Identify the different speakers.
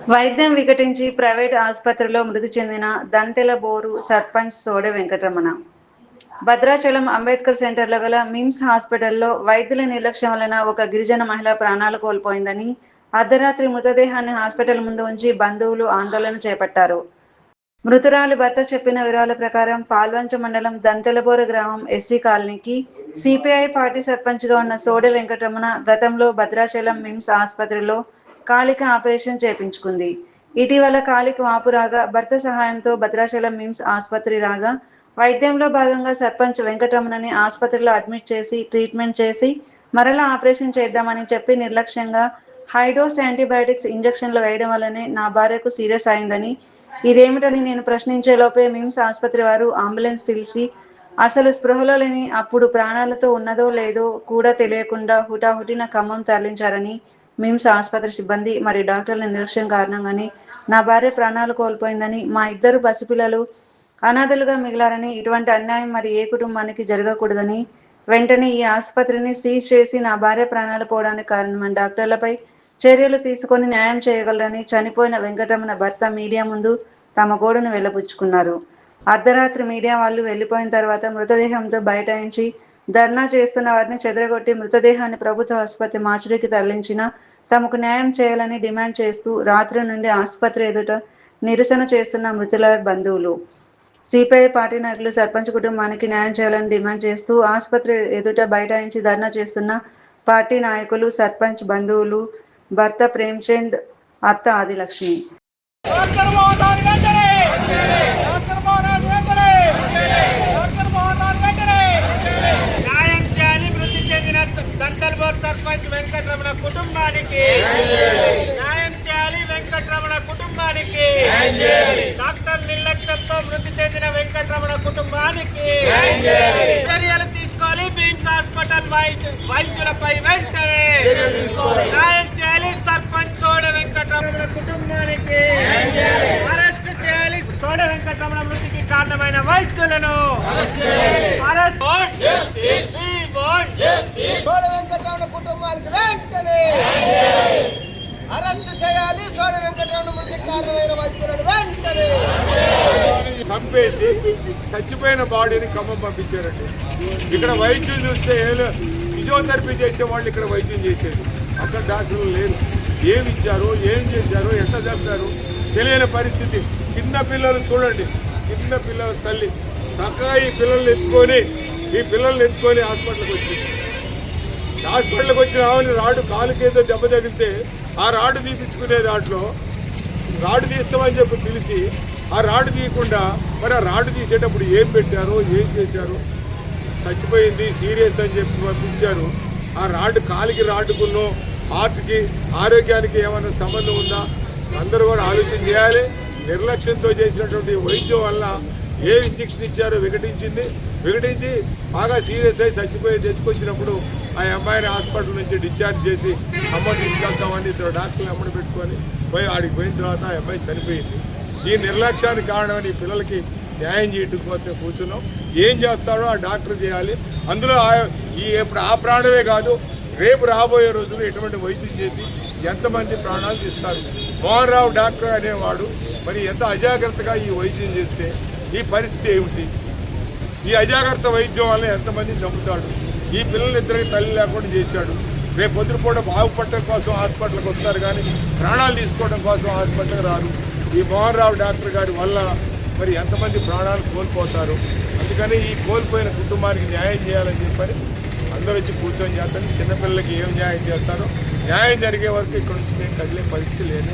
Speaker 1: వైద్యం వికటించి ప్రైవేట్ ఆసుపత్రిలో మృతి చెందిన దంతెల బోరు సర్పంచ్ సోడె వెంకటరమణ. భద్రాచలం అంబేద్కర్ సెంటర్లో గల మిమ్స్ హాస్పిటల్లో వైద్యుల నిర్లక్ష్యం వలన ఒక గిరిజన మహిళ ప్రాణాలు కోల్పోయిందని అర్ధరాత్రి మృతదేహాన్ని హాస్పిటల్ ముందు ఉంచి బంధువులు ఆందోళన చేపట్టారు. మృతురాలి భర్త చెప్పిన వివరాల ప్రకారం పాల్వంచ మండలం దంతెలబోరు గ్రామం ఎస్సీ కాలనీకి సిపిఐ పార్టీ సర్పంచ్గా ఉన్న సోడె వెంకటరమణ గతంలో భద్రాచలం మిమ్స్ ఆసుపత్రిలో కాలిక ఆపరేషన్ చేపించుకుంది. ఇటీవల కాలికి వాపు రాగా భర్త సహాయంతో భద్రాచలం మిమ్స్ ఆసుపత్రి రాగా వైద్యంలో భాగంగా సర్పంచ్ వెంకటరమణని ఆసుపత్రిలో అడ్మిట్ చేసి ట్రీట్మెంట్ చేసి మరలా ఆపరేషన్ చేద్దామని చెప్పి నిర్లక్ష్యంగా హైడోస్ యాంటీబయాటిక్స్ ఇంజెక్షన్లు వేయడం వల్లనే నా భార్యకు సీరియస్ అయిందని, ఇదేమిటని నేను ప్రశ్నించేలోపే మిమ్స్ ఆసుపత్రి వారు అంబులెన్స్ పిలిచి అసలు స్పృహలో లేని అప్పుడు ప్రాణాలతో ఉన్నదో లేదో కూడా తెలియకుండా హుటాహుటిన ఖమ్మం తరలించారని, మిమ్స్ ఆసుపత్రి సిబ్బంది మరియు డాక్టర్ల నిర్లక్ష్యం కారణంగానే నా భార్య ప్రాణాలు కోల్పోయిందని, మా ఇద్దరు పసిపిల్లలు అనాథలుగా మిగిలారని, ఇటువంటి అన్యాయం మరి ఏ కుటుంబానికి జరగకూడదని వెంటనే ఈ ఆసుపత్రిని సీజ్ చేసి నా భార్య ప్రాణాలు పోవడానికి కారణమైన డాక్టర్లపై చర్యలు తీసుకొని న్యాయం చేయగలరని చనిపోయిన వెంకటరమణ భర్త మీడియా ముందు తమ గోడును వెళ్లబుచ్చుకున్నారు. అర్ధరాత్రి మీడియా వాళ్ళు వెళ్లిపోయిన తర్వాత మృతదేహంతో బైఠాయించి ధర్నా చేస్తున్న వారిని చెదరగొట్టి మృతదేహాన్ని ప్రభుత్వ ఆసుపత్రి మార్చురీకి తరలించిన తమకు న్యాయం చేయాలని డిమాండ్ చేస్తూ రాత్రి నుండి ఆసుపత్రి ఎదుట నిరసన చేస్తున్న మృతుల బంధువులు, సిపిఐ పార్టీ నాయకులు సర్పంచ్ కుటుంబానికి న్యాయం చేయాలని డిమాండ్ చేస్తూ ఆసుపత్రి ఎదుట బైఠాయించి ధర్నా చేస్తున్న పార్టీ నాయకులు, సర్పంచ్ బంధువులు, భర్త ప్రేమ్చంద్, అత్త ఆదిలక్ష్మి.
Speaker 2: సర్పంచ్ వెంకటరమణ కుటుంబానికి న్యాయం చేయాలి. వెంకటరమణ కుటుంబానికి డాక్టర్ నిర్లక్ష్యంతో మృతి చెందిన వెంకటరమణ కుటుంబానికి చర్యలు తీసుకోవాలి. మిమ్స్ హాస్పిటల్ వైద్యులపై వెంటనే న్యాయం చేయాలి. సర్పంచ్ సోడె వెంకటరమణ కుటుంబానికి అరెస్ట్ చేయాలి. సోడె వెంకటరమణ మృతికి కారణమైన వైద్యులను
Speaker 3: సోడె వెంకటరమణ కుటుంబానికి వెంటనే అరెస్ట్ చేయాలి. సోడె వెంకటరమణ మృతికి కారణమైన వైద్యులను వెంటనే
Speaker 4: చంపేసి చచ్చిపోయిన బాడీని ఖమ్మం పంపించారండి. ఇక్కడ వైద్యం చూస్తే ఫిజియోథెరపీ చేసే వాళ్ళు ఇక్కడ వైద్యం చేసేది అసలు డాక్టర్లు లేరు. ఏమి ఇచ్చారో ఏం చేశారో ఎట్లా చంపారు తెలియని పరిస్థితి. చిన్న పిల్లలు చూడండి, చిన్న పిల్లల తల్లి చక్కగా ఈ పిల్లల్ని ఎత్తుకొని హాస్పిటల్కి వచ్చింది. హాస్పిటల్కి వచ్చిన ఆమెని రాడు కాలుకేదో దెబ్బ తగిలితే ఆ రాడు తీపించుకునే దాంట్లో రాడు తీస్తామని చెప్పి పిలిచి ఆ రాడు తీయకుండా మరి ఆ రాడు తీసేటప్పుడు ఏం పెట్టారో ఏం చేశారో చచ్చిపోయింది సీరియస్ అని చెప్పి పంపించారు. ఆ రాడు కాలికి రాడుకున్నో హార్ట్కి ఆరోగ్యానికి ఏమైనా సంబంధం ఉందా అందరూ కూడా ఆలోచన చేయాలి. నిర్లక్ష్యంతో చేసినటువంటి వైద్యం వల్ల ఏ ఇంజక్షన్ ఇచ్చారో వికటించి బాగా సీరియస్ అయి చచ్చిపోయి తీసుకొచ్చినప్పుడు ఆ అమ్మాయిని హాస్పిటల్ నుంచి డిశ్చార్జ్ చేసి అమ్మ తీసుకెళ్తామని ఇద్దరు డాక్టర్లు అమ్మని పెట్టుకొని పోయి ఆడికి పోయిన తర్వాత ఆ అమ్మాయి చనిపోయింది. ఈ నిర్లక్ష్యానికి కారణమని ఈ పిల్లలకి న్యాయం చేయడం కోసం కూర్చున్నాం. ఏం చేస్తాడో ఆ డాక్టర్ చేయాలి. అందులో ఇప్పుడు ఆ ప్రాణమే కాదు, రేపు రాబోయే రోజుల్లో ఎటువంటి వైద్యం చేసి ఎంతమంది ప్రాణాలు తీస్తారు. మోహన్ రావు డాక్టర్ అనేవాడు మరి ఎంత అజాగ్రత్తగా ఈ వైద్యం చేస్తే ఈ పరిస్థితి ఏమిటి? ఈ అజాగ్రత్త వైద్యం వల్ల ఎంతమంది చంపుతాడు? ఈ పిల్లలిద్దరికి తల్లి లేకుండా చేశాడు. రేపు పొద్దుపూట బాగుపడటం కోసం హాస్పిటల్కి వస్తారు కానీ ప్రాణాలు తీసుకోవడం కోసం హాస్పిటల్కి రారు. ఈ మోహన్ రావు డాక్టర్ గారి వల్ల మరి ఎంతమంది ప్రాణాలు కోల్పోతారు. అందుకని ఈ కోల్పోయిన కుటుంబానికి న్యాయం చేయాలని చెప్పని అందరూ వచ్చి కూర్చొని చేస్తారు. చిన్నపిల్లలకి ఏం న్యాయం చేస్తారో న్యాయం జరిగే వరకు ఇక్కడ నుంచి మేము కదిలే పరిస్థితి లేదు.